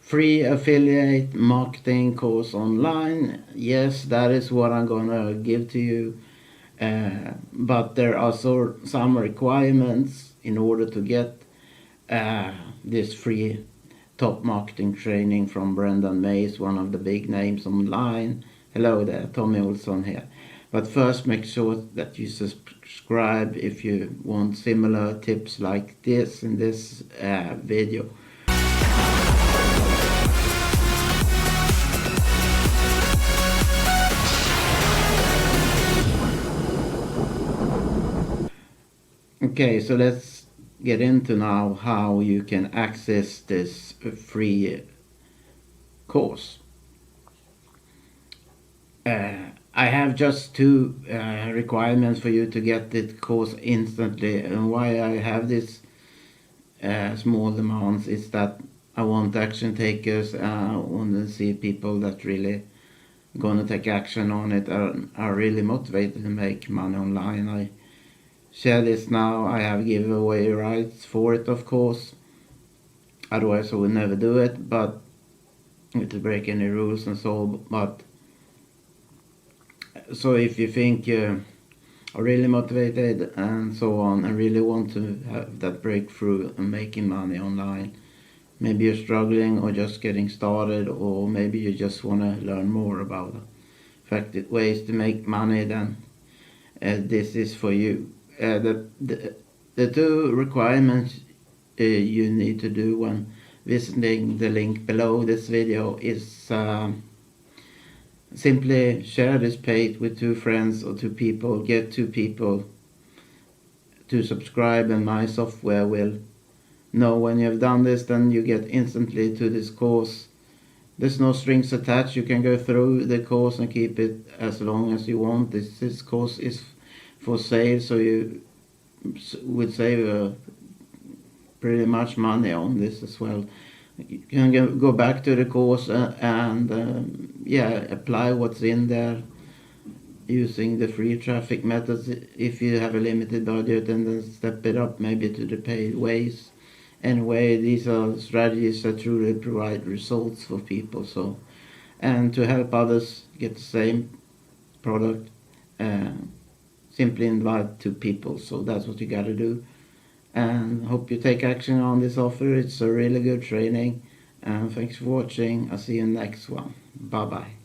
free affiliate marketing course online. Yes, that is what I'm gonna give to you. But there are some requirements in order to get this free top marketing training from Brendan Mays, one of the big names online. Hello there, Tommy Olsson here. But first, make sure that you subscribe if you want similar tips like this in this video. Okay, so let's get into now how you can access this free course. I have just two requirements for you to get this course instantly, and why I have this small demands is that I want action takers. I want to see people that really gonna take action on it, are really motivated to make money online. I share this now. I have giveaway rights for it, of course, otherwise I would never do it, but it will break any rules and so. But so if you think you are really motivated and so on and really want to have that breakthrough and making money online, maybe you're struggling or just getting started, or maybe you just want to learn more about effective ways to make money, then this is for you. The two requirements you need to do when visiting the link below this video is simply share this page with 2 friends or 2 people. Get 2 people to subscribe, and my software will know when you have done this. Then you get instantly to this course. There's no strings attached. You can go through the course and keep it as long as you want. This course is for sale, so you would save pretty much money on this as well. You can go back to the course and apply what's in there using the free traffic methods if you have a limited budget, and then step it up maybe to the paid ways. Anyway, these are strategies that truly provide results for people. So, and to help others get the same product, simply invite 2 people. So that's what you gotta do. And hope you take action on this offer. It's a really good training. And thanks for watching. I'll see you in the next one. Bye bye.